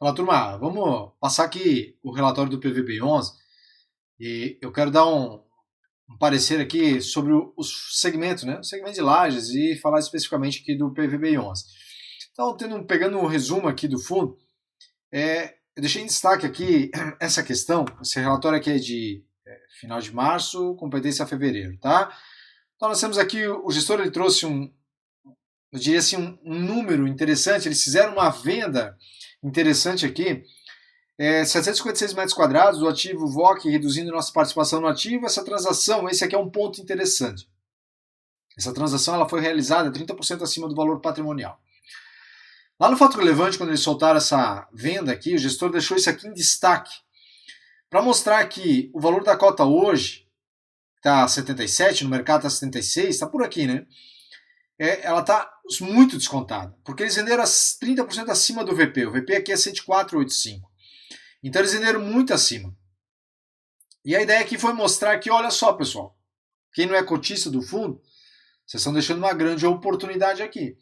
Fala, turma, vamos passar aqui o relatório do PVB11 e eu quero dar um parecer aqui sobre o segmento, né? O segmento de lajes e falar especificamente aqui do PVB11. Então, pegando um resumo aqui do fundo, eu deixei em destaque aqui essa questão, esse relatório aqui é de final de março, competência a fevereiro, tá? Então, nós temos aqui, o gestor ele trouxe eu diria assim, um número interessante, eles fizeram uma venda interessante aqui, 756 metros quadrados do ativo VOC, reduzindo nossa participação no ativo. Essa transação, esse aqui é um ponto interessante. Essa transação ela foi realizada 30% acima do valor patrimonial. Lá no fato relevante, quando eles soltaram essa venda aqui, o gestor deixou isso aqui em destaque, para mostrar que o valor da cota hoje está 77, no mercado está 76, está por aqui, né? Ela está muito descontada, porque eles venderam 30% acima do VP. O VP aqui é 104,85. Então eles venderam muito acima. E a ideia aqui foi mostrar que, olha só, pessoal, quem não é cotista do fundo, vocês estão deixando uma grande oportunidade aqui.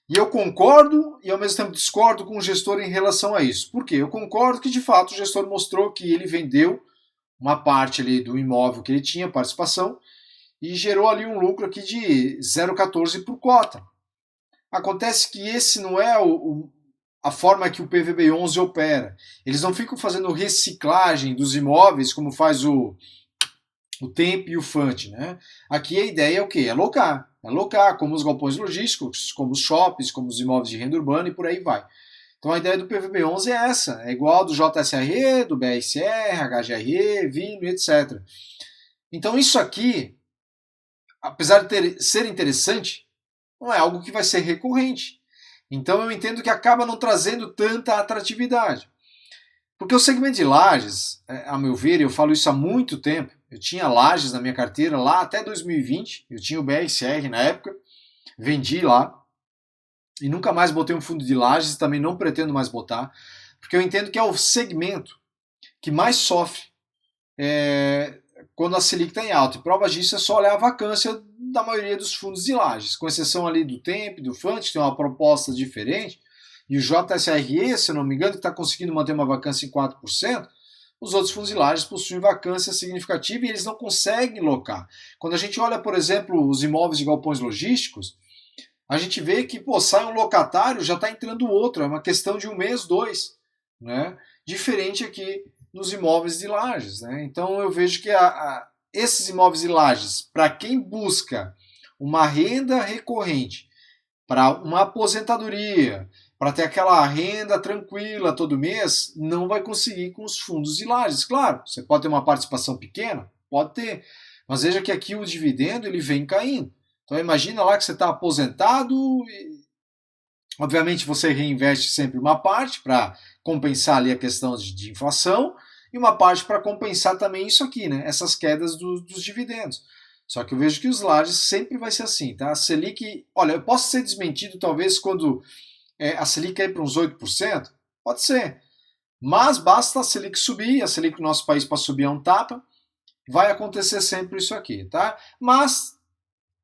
E eu concordo e ao mesmo tempo discordo com o gestor em relação a isso. Por quê? Eu concordo que de fato o gestor mostrou que ele vendeu uma parte ali do imóvel que ele tinha, participação, e gerou ali um lucro aqui de 0,14 por cota. Acontece que esse não é a forma que o PVB11 opera. Eles não ficam fazendo reciclagem dos imóveis como faz o TEMP e o FANT, né? Aqui a ideia é o quê? É alocar, como os galpões logísticos, como os shoppings, como os imóveis de renda urbana e por aí vai. Então a ideia do PVB11 é essa, é igual ao do JSRE, do BRCR, HGRE, Vino, etc. Então isso aqui, apesar de ser interessante, não é algo que vai ser recorrente. Então eu entendo que acaba não trazendo tanta atratividade. Porque o segmento de lajes, a meu ver, eu falo isso há muito tempo, eu tinha lajes na minha carteira lá até 2020, eu tinha o BRCR na época, vendi lá, e nunca mais botei um fundo de lajes, também não pretendo mais botar, porque eu entendo que é o segmento que mais sofre quando a Selic está em alta. E prova disso é só olhar a vacância da maioria dos fundos de lajes, com exceção ali do TEMP, do FANT, que tem uma proposta diferente, e o JSRE, se eu não me engano, que está conseguindo manter uma vacância em 4%, os outros fundos de lajes possuem vacância significativa e eles não conseguem locar. Quando a gente olha, por exemplo, os imóveis de galpões logísticos, a gente vê que sai um locatário, já está entrando outro, é uma questão de um mês, dois, né? Diferente aqui nos imóveis de lajes, né? Então eu vejo que esses imóveis de lajes, para quem busca uma renda recorrente, para uma aposentadoria, para ter aquela renda tranquila todo mês, não vai conseguir com os fundos de lajes. Claro, você pode ter uma participação pequena, pode ter, mas veja que aqui o dividendo ele vem caindo. Então imagina lá que você está aposentado e obviamente você reinveste sempre uma parte para compensar ali a questão de inflação e uma parte para compensar também isso aqui, né? Essas quedas dos dividendos. Só que eu vejo que os lajes sempre vai ser assim, tá? A Selic, olha, eu posso ser desmentido talvez quando a Selic cair para uns 8%, pode ser. Mas basta a Selic subir, a Selic no nosso país para subir é um tapa, vai acontecer sempre isso aqui, tá? Mas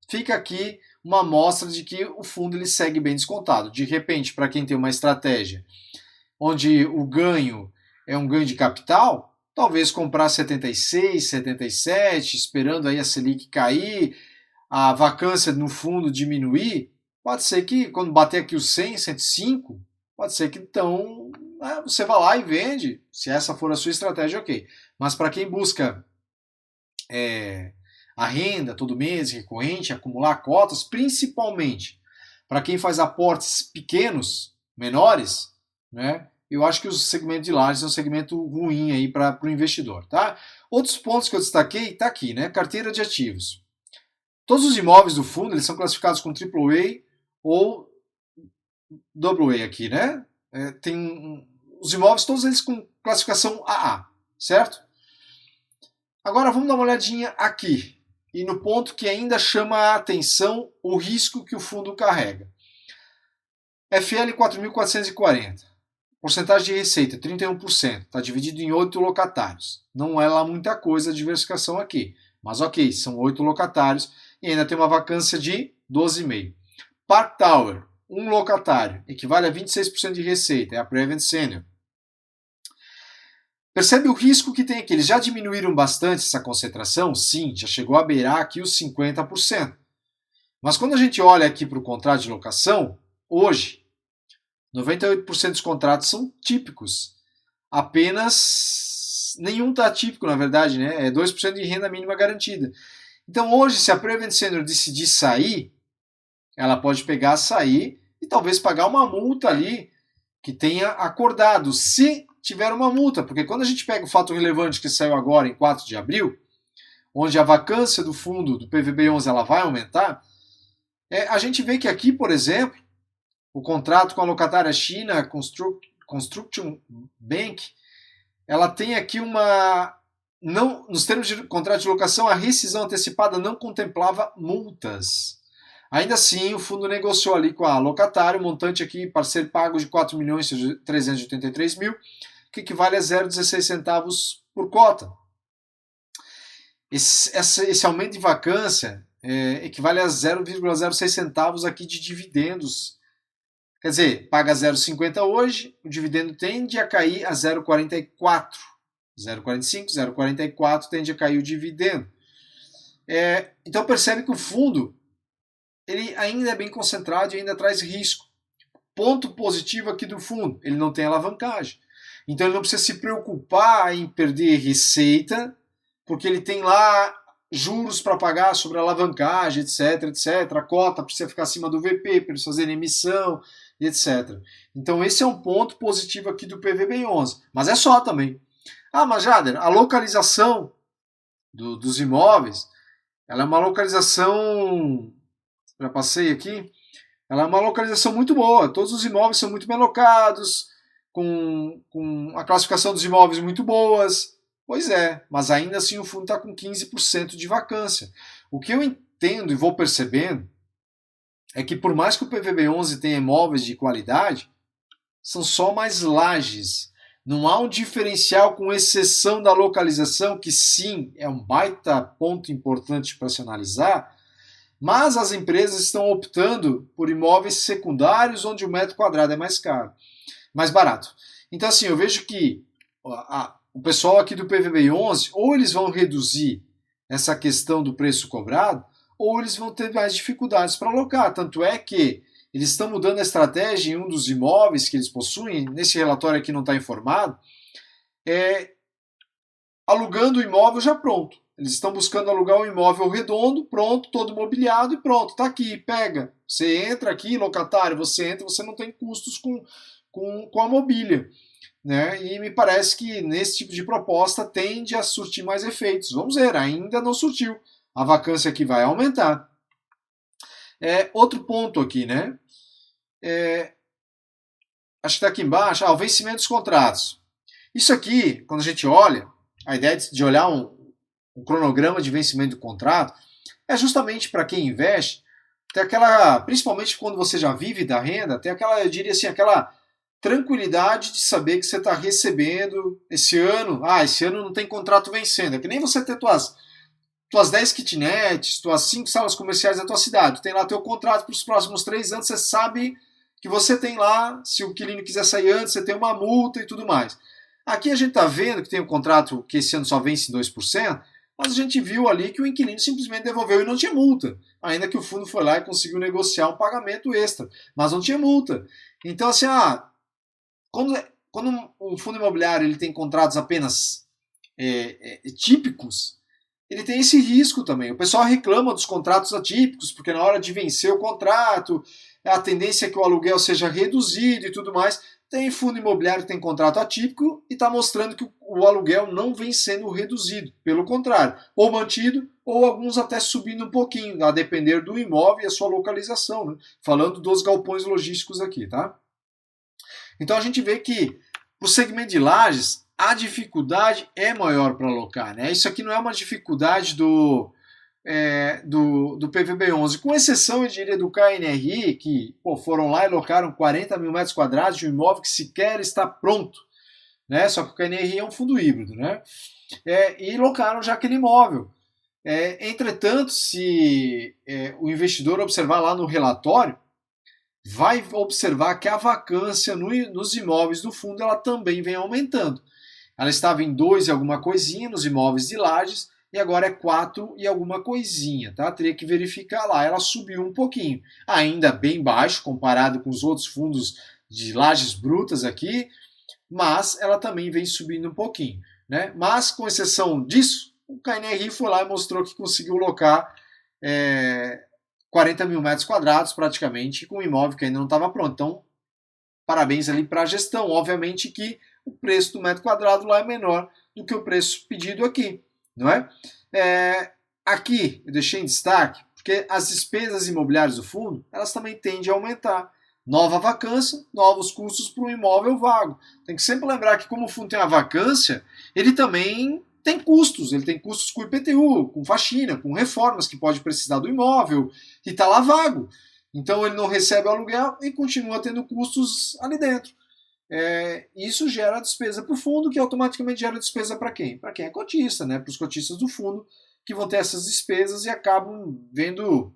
fica aqui uma amostra de que o fundo ele segue bem descontado. De repente, para quem tem uma estratégia onde o ganho é um ganho de capital, talvez comprar 76, 77, esperando aí a Selic cair, a vacância no fundo diminuir, pode ser que quando bater aqui os 100, 105, pode ser que então você vá lá e vende, se essa for a sua estratégia, ok. Mas para quem busca a renda todo mês, recorrente, acumular cotas, principalmente para quem faz aportes pequenos, menores, né? Eu acho que o segmento de lajes é um segmento ruim aí para o investidor, tá? Outros pontos que eu destaquei, tá aqui, né? Carteira de ativos. Todos os imóveis do fundo, eles são classificados com AAA ou AA aqui, né? Tem os imóveis, todos eles com classificação AA, certo? Agora vamos dar uma olhadinha aqui. E no ponto que ainda chama a atenção o risco que o fundo carrega. FL 4.440. Porcentagem de receita, 31%. Está dividido em 8 locatários. Não é lá muita coisa a diversificação aqui. Mas são 8 locatários e ainda tem uma vacância de 12,5%. Park Tower, um locatário equivale a 26% de receita, é a Prevent Senior. Percebe o risco que tem aqui? Eles já diminuíram bastante essa concentração? Sim, já chegou a beirar aqui os 50%. Mas quando a gente olha aqui para o contrato de locação, hoje, 98% dos contratos são típicos. Apenas nenhum está típico, na verdade, né? É 2% de renda mínima garantida. Então hoje, se a Prevent Senior decidir sair, ela pode pegar, sair e talvez pagar uma multa ali que tenha acordado, se tiver uma multa, porque quando a gente pega o fato relevante que saiu agora em 4 de abril, onde a vacância do fundo do PVB11 ela vai aumentar, a gente vê que aqui, por exemplo, o contrato com a locatária China Construction Bank, ela tem aqui nos termos de contrato de locação, a rescisão antecipada não contemplava multas. Ainda assim, o fundo negociou ali com a locatária, o montante aqui para ser pago de 4.383.000, que equivale a 0,16 centavos por cota. Esse aumento de vacância equivale a 0,06 centavos aqui de dividendos. Quer dizer, paga 0,50 hoje, o dividendo tende a cair a 0,44. 0,45, 0,44 tende a cair o dividendo. Então percebe que o fundo ele ainda é bem concentrado e ainda traz risco. Ponto positivo aqui do fundo, ele não tem alavancagem. Então ele não precisa se preocupar em perder receita, porque ele tem lá juros para pagar sobre a alavancagem, etc, etc. A cota precisa ficar acima do VP para eles fazerem emissão, etc. Então esse é um ponto positivo aqui do PVB11. Mas é só também. Mas Jader, a localização dos imóveis, ela é uma localização... Já passei aqui. Ela é uma localização muito boa. Todos os imóveis são muito bem alocados, com a classificação dos imóveis muito boas. Pois é, mas ainda assim o fundo está com 15% de vacância. O que eu entendo e vou percebendo é que por mais que o PVB11 tenha imóveis de qualidade, são só mais lajes. Não há um diferencial com exceção da localização, que sim, é um baita ponto importante para se analisar, mas as empresas estão optando por imóveis secundários onde o metro quadrado é mais caro, mais barato. Então assim, eu vejo que o pessoal aqui do PVB11, ou eles vão reduzir essa questão do preço cobrado, ou eles vão ter mais dificuldades para alocar. Tanto é que eles estão mudando a estratégia em um dos imóveis que eles possuem, nesse relatório aqui não está informado, alugando o imóvel já pronto. Eles estão buscando alugar um imóvel redondo, pronto, todo mobiliado e pronto, está aqui, pega. Você entra aqui, locatário, você entra, você não tem custos com a mobília. Né? E me parece que nesse tipo de proposta tende a surtir mais efeitos. Vamos ver, ainda não surtiu. A vacância aqui vai aumentar. Outro ponto aqui, né? Acho que está aqui embaixo, o vencimento dos contratos. Isso aqui, quando a gente olha, a ideia de olhar um cronograma de vencimento do contrato é justamente para quem investe, tem aquela, principalmente quando você já vive da renda, tem aquela, eu diria assim, aquela tranquilidade de saber que você está recebendo esse ano não tem contrato vencendo. É que nem você ter tuas 10 kitnets, tuas 5 salas comerciais da tua cidade. Tu tem lá teu contrato para os próximos 3 anos, você sabe que você tem lá, se o inquilino quiser sair antes, você tem uma multa e tudo mais. Aqui a gente está vendo que tem um contrato que esse ano só vence em 2%, mas a gente viu ali que o inquilino simplesmente devolveu e não tinha multa. Ainda que o fundo foi lá e conseguiu negociar um pagamento extra, mas não tinha multa. Então assim, quando um fundo imobiliário ele tem contratos apenas típicos, ele tem esse risco também. O pessoal reclama dos contratos atípicos, porque na hora de vencer o contrato, a tendência é que o aluguel seja reduzido e tudo mais. Tem fundo imobiliário que tem contrato atípico e está mostrando que o aluguel não vem sendo reduzido. Pelo contrário, ou mantido, ou alguns até subindo um pouquinho, a depender do imóvel e a sua localização. Né? Falando dos galpões logísticos aqui, tá? Então a gente vê que para o segmento de lajes, a dificuldade é maior para alocar. Né? Isso aqui não é uma dificuldade do PVB11, com exceção, eu diria, do KNRI, que foram lá e alocaram 40 mil metros quadrados de um imóvel que sequer está pronto. Né? Só que o KNRI é um fundo híbrido. Né? E locaram já aquele imóvel. Entretanto, se o investidor observar lá no relatório, vai observar que a vacância nos imóveis do fundo ela também vem aumentando. Ela estava em 2 e alguma coisinha nos imóveis de Lajes e agora é 4 e alguma coisinha, tá? Teria que verificar lá. Ela subiu um pouquinho, ainda bem baixo comparado com os outros fundos de lajes brutas aqui, mas ela também vem subindo um pouquinho, né? Mas com exceção disso, o KNRI foi lá e mostrou que conseguiu locar 40 mil metros quadrados praticamente com um imóvel que ainda não estava pronto. Então, parabéns ali para a gestão. Obviamente que o preço do metro quadrado lá é menor do que o preço pedido aqui, não é? Aqui eu deixei em destaque porque as despesas imobiliárias do fundo elas também tendem a aumentar. Nova vacância, novos custos para um imóvel vago. Tem que sempre lembrar que como o fundo tem a vacância, ele também tem custos. Ele tem custos com IPTU, com faxina, com reformas que pode precisar do imóvel e está lá vago. Então ele não recebe o aluguel e continua tendo custos ali dentro. Isso gera despesa para o fundo, que automaticamente gera despesa para quem? Para quem é cotista, né? Para os cotistas do fundo, que vão ter essas despesas e acabam vendo,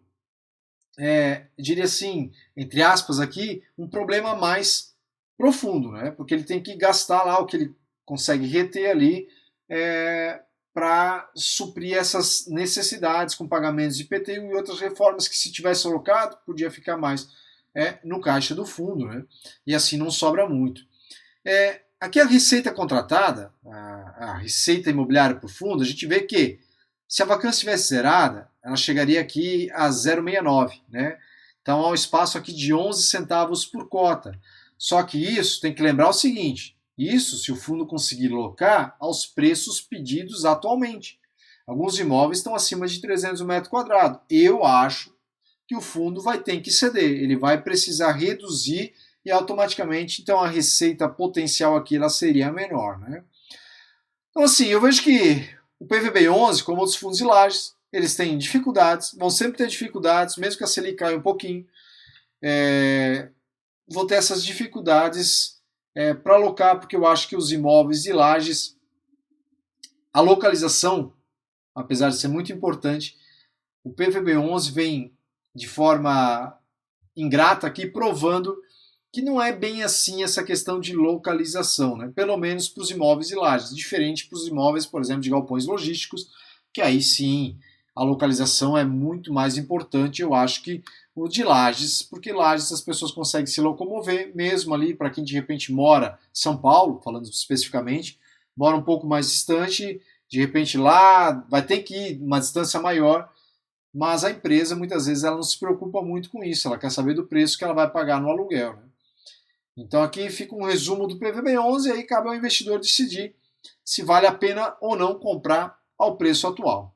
diria assim, entre aspas aqui, um problema mais profundo, né? Porque ele tem que gastar lá o que ele consegue reter ali para suprir essas necessidades com pagamentos de IPTU e outras reformas que, se tivesse alocado, podia ficar mais no caixa do fundo, né? E assim não sobra muito. Aqui a receita contratada, a receita imobiliária para o fundo, a gente vê que se a vacância estivesse zerada, ela chegaria aqui a 0,69, né? Então há um espaço aqui de 11 centavos por cota. Só que isso tem que lembrar o seguinte, isso se o fundo conseguir locar aos preços pedidos atualmente. Alguns imóveis estão acima de 300 metros quadrados. Eu acho que o fundo vai ter que ceder, ele vai precisar reduzir e automaticamente então a receita potencial aqui ela seria menor, né? Então assim, eu vejo que o PVB11, como outros fundos de lajes, eles têm dificuldades, vão sempre ter dificuldades, mesmo que a Selic caia um pouquinho, vão ter essas dificuldades para alocar, porque eu acho que os imóveis de lajes, a localização, apesar de ser muito importante, o PVB11 vem de forma ingrata aqui, provando que não é bem assim essa questão de localização, né? Pelo menos para os imóveis de lajes, diferente para os imóveis, por exemplo, de galpões logísticos, que aí sim a localização é muito mais importante, eu acho, que o de lajes, porque lajes as pessoas conseguem se locomover, mesmo ali para quem de repente mora em São Paulo, falando especificamente, mora um pouco mais distante, de repente lá vai ter que ir uma distância maior, mas a empresa muitas vezes ela não se preocupa muito com isso, ela quer saber do preço que ela vai pagar no aluguel, né? Então aqui fica um resumo do PVB11 e aí cabe ao investidor decidir se vale a pena ou não comprar ao preço atual.